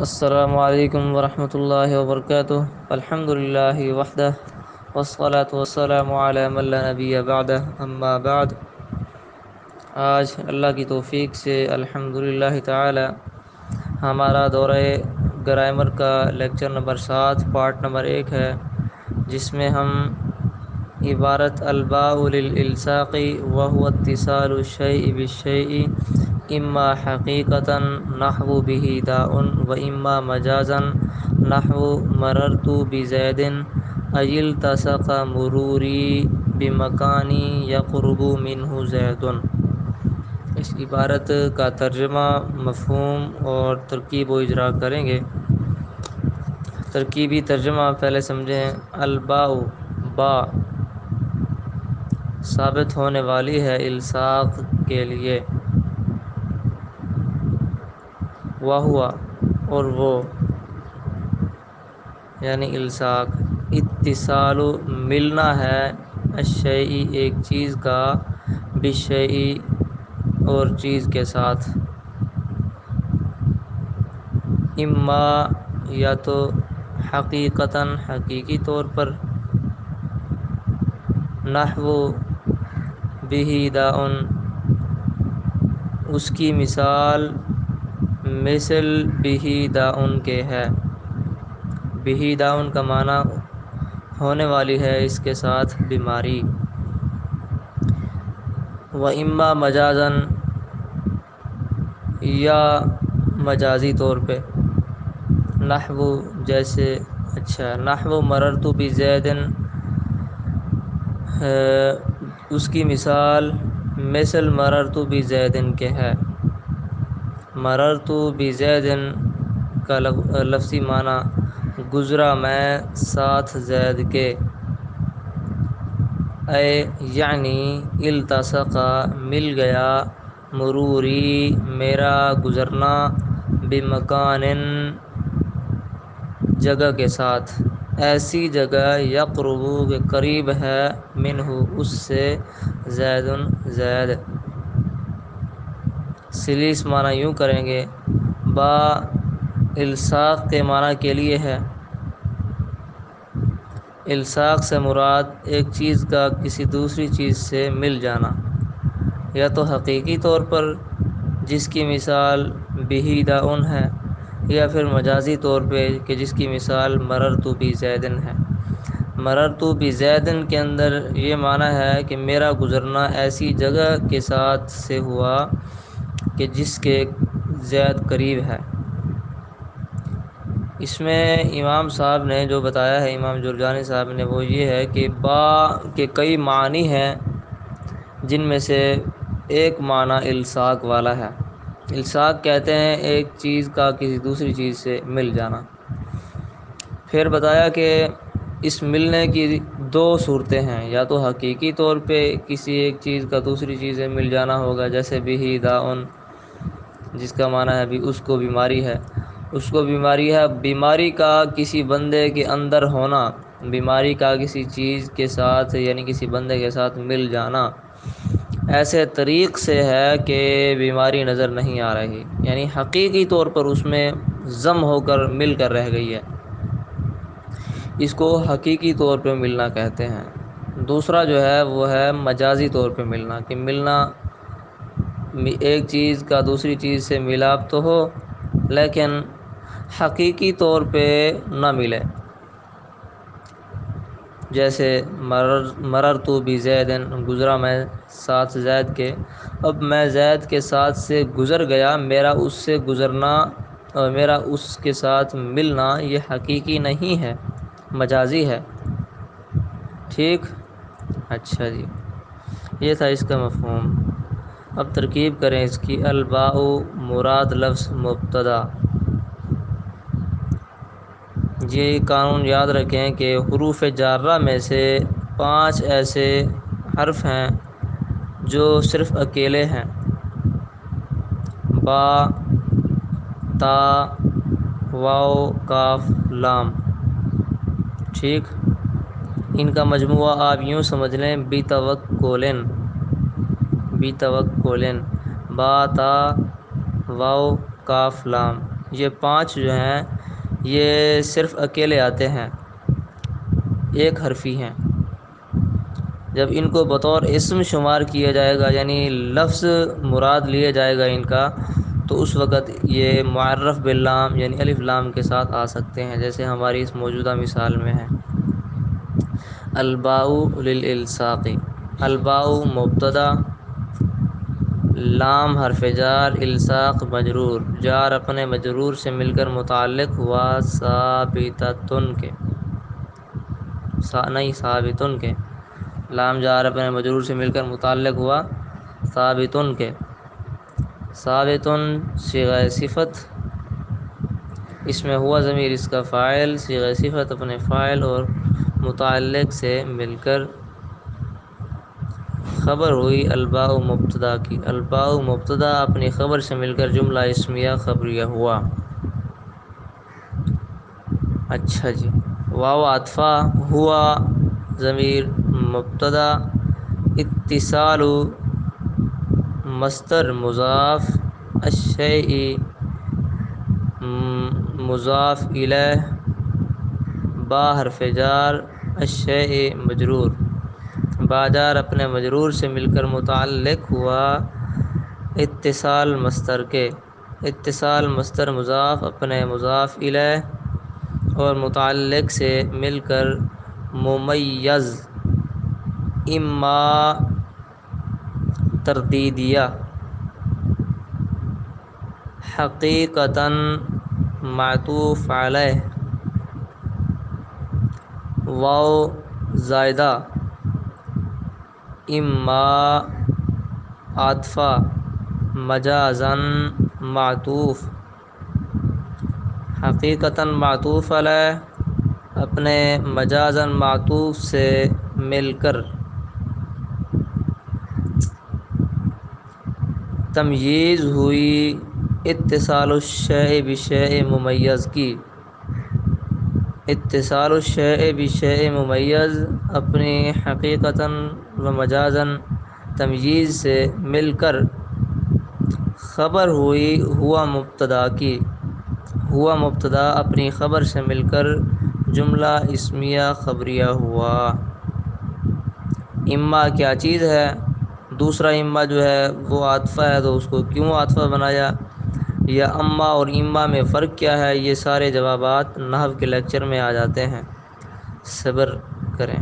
السلام علیکم ورحمۃ اللہ وبرکاتہ۔ الحمد للہ وحدہ والصلاة والسلام علی من لا نبی بعدہ، اما بعد۔ آج اللہ کی توفیق سے الحمد للہ تعالی ہمارا دورہ گرامر کا لیکچر نمبر 7 پارٹ نمبر 1 ہے، جس میں ہم عبارت الباء للالصاق وهو اتصال الشیء بالشیء اما حقیقتا نحو به داء و اما مجازا نحو مررت بزید ای التصق مروری بمکان یقرب منه زید۔ اس عبارت کا ترجمہ، مفہوم اور ترکیب و اجرا کریں گے۔ ترکیبی ترجمہ پہلے سمجھیں۔ الباء، با ثابت ہونے والی ہے الصاق کے لیے، وہوا اور وہ، یعنی الصاق، اتصال ملنا ہے، الشیء ایک چیز کا، بالشیء اور چیز کے ساتھ، اما یا تو حقیقتاً حقیقی طور پر، نحو بہ داء اس کی مثال مثل بہ داء کے ہے۔ بہ داء کا معنی ہونے والی ہے اس کے ساتھ بیماری۔ و اما مجازاً یا مجازی طور پہ، نحو جیسے، نحو مررت بزید اس کی مثال مثل مررت بزید کے ہے۔ مررت بزید کا لفظی معنی گزرا میں ساتھ زید کے، اے یعنی التصق مل گیا، مروری میرا گزرنا، بمکان جگہ کے ساتھ، ایسی جگہ یقرب کے قریب ہے، منہ اس سے، زید زید۔ سلیس معنی یوں کریں گے، با الصاق کے معنی کے لیے ہے۔ الصاق سے مراد ایک چیز کا کسی دوسری چیز سے مل جانا، یا تو حقیقی طور پر جس کی مثال بہ داء ہے، یا پھر مجازی طور پہ کہ جس کی مثال مررت بزید ہے۔ مررت بزید کے اندر یہ معنی ہے کہ میرا گزرنا ایسی جگہ کے ساتھ سے ہوا کہ جس کے زید قریب ہے۔ اس میں امام صاحب نے جو بتایا ہے، امام جرجانی صاحب نے، وہ یہ ہے کہ با کے کئی معنی ہیں، جن میں سے ایک معنی الصاق والا ہے۔ الصاق کہتے ہیں ایک چیز کا کسی دوسری چیز سے مل جانا۔ پھر بتایا کہ اس ملنے کی دو صورتیں ہیں، یا تو حقیقی طور پہ کسی ایک چیز کا دوسری چیز سے مل جانا ہوگا، جیسے بہ داء جس کا معنی ہے اس کو بیماری ہے، اس کو بیماری ہے، بیماری کا کسی بندے کے اندر ہونا، بیماری کا کسی چیز کے ساتھ یعنی کسی بندے کے ساتھ مل جانا ایسے طریق سے ہے کہ بیماری نظر نہیں آ رہی، یعنی حقیقی طور پر اس میں ضم ہو کر مل کر رہ گئی ہے، اس کو حقیقی طور پہ ملنا کہتے ہیں۔ دوسرا جو ہے وہ ہے مجازی طور پہ ملنا، کہ ملنا ایک چیز کا دوسری چیز سے ملاپ تو ہو لیکن حقیقی طور پہ نہ ملے، جیسے مررت بزید گزرا میں ساتھ زید کے، اب میں زید کے ساتھ سے گزر گیا، میرا اس سے گزرنا اور میرا اس کے ساتھ ملنا یہ حقیقی نہیں ہے، مجازی ہے۔ ٹھیک، اچھا جی، یہ تھا اس کا مفہوم۔ اب ترکیب کریں اس کی۔ الباء مراد لفظ مبتدا۔ یہ قانون یاد رکھیں کہ حروف جارہ میں سے 5 ایسے حرف ہیں جو صرف اکیلے ہیں، با، تا، واو، کاف، لام۔ ٹھیک، ان کا مجموعہ آپ یوں سمجھ لیں، بتوکلن، بتوکلن، با، تا، واو، کاف، لام۔ یہ 5 جو ہیں یہ صرف اکیلے آتے ہیں، ایک حرفی ہیں۔ جب ان کو بطور اسم شمار کیا جائے گا، یعنی لفظ مراد لیا جائے گا ان کا، تو اس وقت یہ معرف باللام یعنی الف لام کے ساتھ آ سکتے ہیں، جیسے ہماری اس موجودہ مثال میں ہے۔ الباء للالصاق، الباء مبتدا، لام حرف جار، الصاق مجرور، جار اپنے مجرور سے مل کر متعلق ہوا ثابتتن کے، نہیں ثابتن کے، لام جار اپنے مجرور سے مل کر متعلق ہوا ثابتن کے۔ ثابتن صیغہ صفت، اس میں ہوا ضمیر اس کا فاعل، صیغہ صفت اپنے فاعل اور متعلق سے مل کر خبر ہوئی الباء مبتدا کی، الباء مبتدا اپنی خبر سے مل کر جملہ اسمیہ خبریہ ہوا۔ اچھا جی، واو عطفہ، ہوا ضمیر مبتدا، اتصال مصدر مضاف، الشیء مضاف الیہ، با حرف جار، الشیء مجرور، با جار اپنے مجرور سے مل کر متعلق ہوا اتصال مصدر کے، اتصال مصدر مضاف اپنے مضاف الیہ اور متعلق سے مل کر ممیز، اما تردیدیہ، حقیقتاً معطوف علیہ، واو زائدہ، اما عاطفہ، مجازاً معطوف، حقیقتاً معطوف علیہ اپنے مجازاً معطوف سے مل کر، تمییز ہوئی اتصال الشیء بشیء ممیز کی، اتصال الشیء بشیء ممیز اپنی حقیقتاً و مجازاً تمییز سے مل کر خبر ہوئی ہوا مبتدا کی، ہوا مبتدا اپنی خبر سے مل کر جملہ اسمیہ خبریہ ہوا۔ اما کیا چیز ہے؟ دوسرا اما جو ہے وہ عاطفہ ہے، تو اس کو کیوں عاطفہ بنایا، یا اما اور اما میں فرق کیا ہے، یہ سارے جوابات نحو کے لیکچر میں آ جاتے ہیں، صبر کریں۔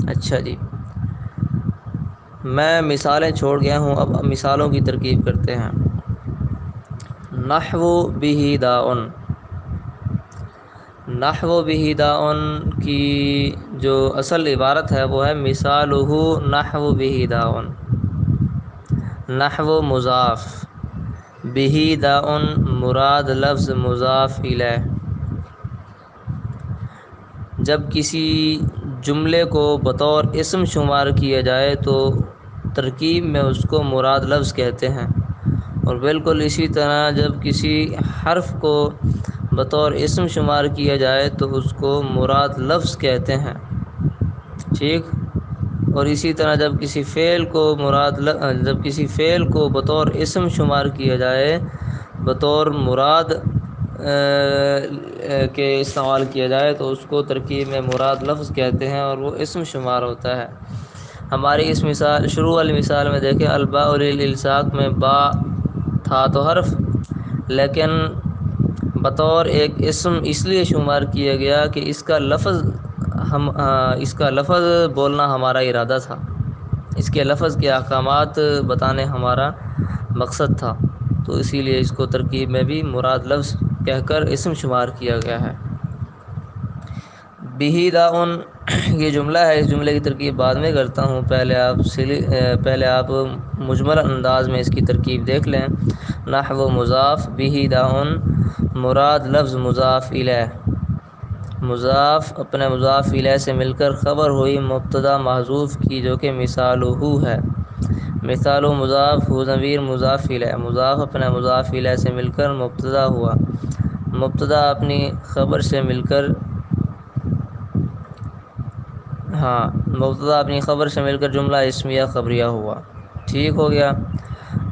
اچھا جی، میں مثالیں چھوڑ گیا ہوں، اب مثالوں کی ترکیب کرتے ہیں۔ نحو بہ داء، نحو بہ داء کی جو اصل عبارت ہے وہ ہے مثالہ نحو بہ داء، نحو مضاف، بہ داء مراد لفظ مضاف الیہ۔ جب کسی جملے کو بطور اسم شمار کیا جائے تو ترکیب میں اس کو مراد لفظ کہتے ہیں، اور بالکل اسی طرح جب کسی حرف کو بطور اسم شمار کیا جائے تو اس کو مراد لفظ کہتے ہیں، ٹھیک۔ اور اسی طرح جب کسی فعل کو بطور اسم شمار کیا جائے، بطور مراد کے استعمال کیا جائے تو اس کو ترکیب میں مراد لفظ کہتے ہیں اور وہ اسم شمار ہوتا ہے۔ ہماری اس مثال شروع والی مثال میں دیکھیں، الباء للالصاق میں با تھا تو حرف، لیکن بطور ایک اسم اس لیے شمار کیا گیا کہ اس کا لفظ بولنا ہمارا ارادہ تھا، اس کے لفظ کے احکامات بتانے ہمارا مقصد تھا، تو اسی لیے اس کو ترکیب میں بھی مراد لفظ کہہ کر اسم شمار کیا گیا ہے۔ بہ داء یہ جملہ ہے، اس جملے کی ترکیب بعد میں کرتا ہوں، پہلے آپ مجمل انداز میں اس کی ترکیب دیکھ لیں۔ نحو مضاف، بہ داء مراد لفظ مضاف الیہ، مضاف اپنے مضاف الیہ سے مل کر خبر ہوئی مبتدا محذوف کی جو کہ مثالہ ہے، مثال مضاف ہو ضمیر مضاف الیہ، مضاف اپنے مضاف الیہ سے مل کر مبتدا ہوا، مبتدا اپنی خبر سے مل کر مبتدا اپنی خبر سے مل کر جملہ اسمیہ خبریہ ہوا، ٹھیک ہو گیا۔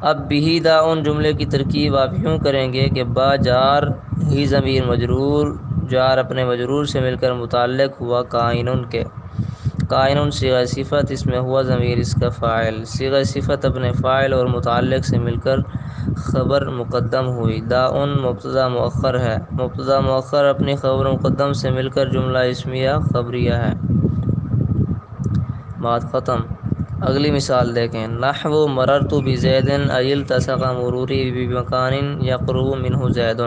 اب بھی داؤن جملے کی ترکیب آپ یوں کریں گے کہ با جار ہی ضمیر مجرور، جار اپنے مجرور سے مل کر متعلق ہوا کائنن کے، کائنن صیغہ صفت، اس میں ہوا ضمیر اس کا فاعل، صیغہ صفت اپنے فاعل اور متعلق سے مل کر خبر مقدم ہوئی، داؤن مبتدا مؤخر ہے، مبتدا مؤخر اپنی خبر مقدم سے مل کر جملہ اسمیہ خبریہ ہے۔ بات ختم۔ اگلی مثال دیکھیں، نحو مررت بزید ای التصق مروری بمکان یقرب منہ زید،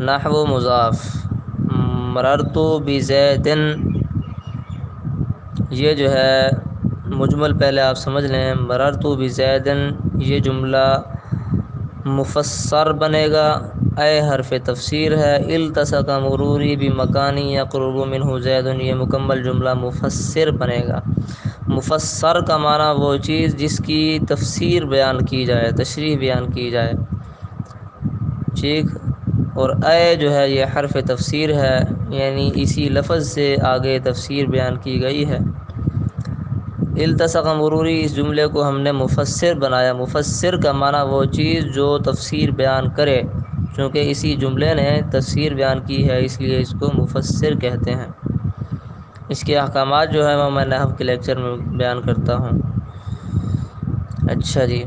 نحو مضاف، مررت بزید، یہ جو ہے مجمل پہلے آپ سمجھ لیں، مررت بزید یہ جملہ مفسر بنے گا، اے حرف تفسیر ہے، التصق مروری بمکانی یقرب منہ زید یہ مکمل جملہ مفسر بنے گا۔ مفسر کا معنی وہ چیز جس کی تفسیر بیان کی جائے، تشریح بیان کی جائے، ٹھیک، اور اے جو ہے یہ حرف تفسیر ہے، یعنی اسی لفظ سے آگے تفسیر بیان کی گئی ہے۔ التصق مروری اس جملے کو ہم نے مفسر بنایا، مفسر کا معنی وہ چیز جو تفسیر بیان کرے، چونکہ اسی جملے نے تفسیر بیان کی ہے اس لیے اس کو مفسر کہتے ہیں۔ اس کے احکامات جو ہے وہ میں نحو کے لیکچر میں بیان کرتا ہوں۔ اچھا جی،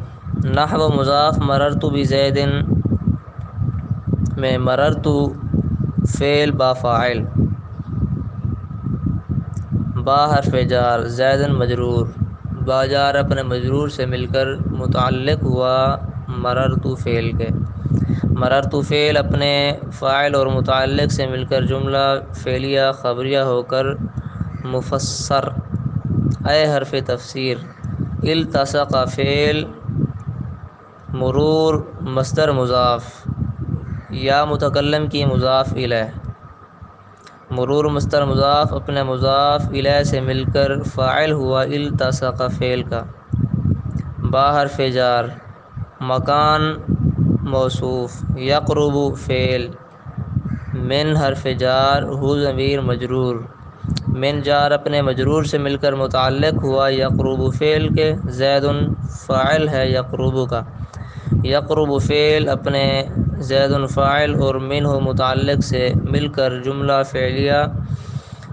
نحو مضاف مررت بزید میں مررت فعل با فاعل، با حرف جار، زید مجرور، با جار اپنے مجرور سے مل کر متعلق ہوا مررت فعل کے، مررت فعل اپنے فاعل اور متعلق سے مل کر جملہ فعلیہ خبریہ ہو کر مفسر، اے حرف تفسیر، التصق فعل، مرور مصدر مضاف، یا متکلم کی مضاف الیہ، مرور مصدر مضاف اپنے مضاف الیہ سے مل کر فاعل ہوا التصق فعل کا، با حرف جار، مکان موصوف، یقرب فعل، من حرف جار، ہو ضمیر مجرور، من جار اپنے مجرور سے مل کر متعلق ہوا یقرب فعل کے، زید فاعل ہے یقرب کا، یقرب فعل اپنے زید فاعل اور منہ متعلق سے مل کر جملہ فعلیہ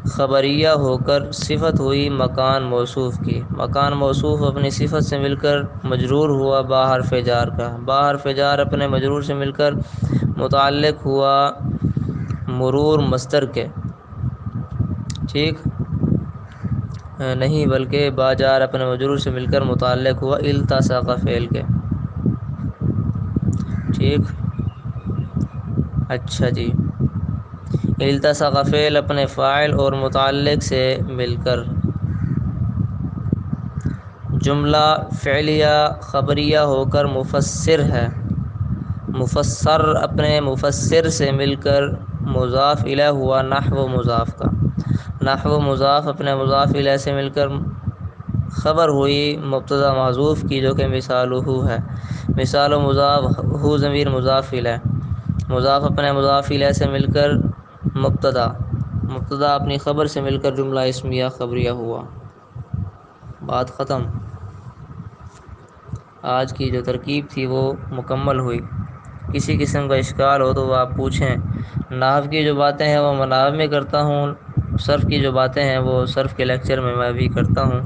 خبریہ ہو کر صفت ہوئی مکان موصوف کی، مکان موصوف اپنی صفت سے مل کر مجرور ہوا با حرف جار کا، با حرف جار اپنے مجرور سے مل کر متعلق ہوا مرور مصدر کے، ٹھیک، نہیں بلکہ با جار اپنے مجرور سے مل کر متعلق ہوا التصق فعل کے، ٹھیک۔ اچھا جی، التصق فعل اپنے فاعل اور متعلق سے مل کر جملہ فعلیہ خبریہ ہو کر مفسر ہے، مفسر اپنے مفسر سے مل کر مضاف الیہ ہوا نحو مضاف کا، نحو مضاف اپنے مضاف الیہ سے مل کر خبر ہوئی مبتدا محذوف کی جو کہ مثال ہو ہے، مثال مضاف، ہو ضمیر مضاف الیہ، مضاف اپنے مضاف الیہ سے مل کر مبتدا، مبتدا اپنی خبر سے مل کر جملہ اسمیہ خبریہ ہوا۔ بات ختم۔ آج کی جو ترکیب تھی وہ مکمل ہوئی، کسی قسم کا اشکال ہو تو وہ آپ پوچھیں۔ نحو کی جو باتیں ہیں وہ میں نحو میں کرتا ہوں، صرف کی جو باتیں ہیں وہ صرف کے لیکچر میں بھی کرتا ہوں۔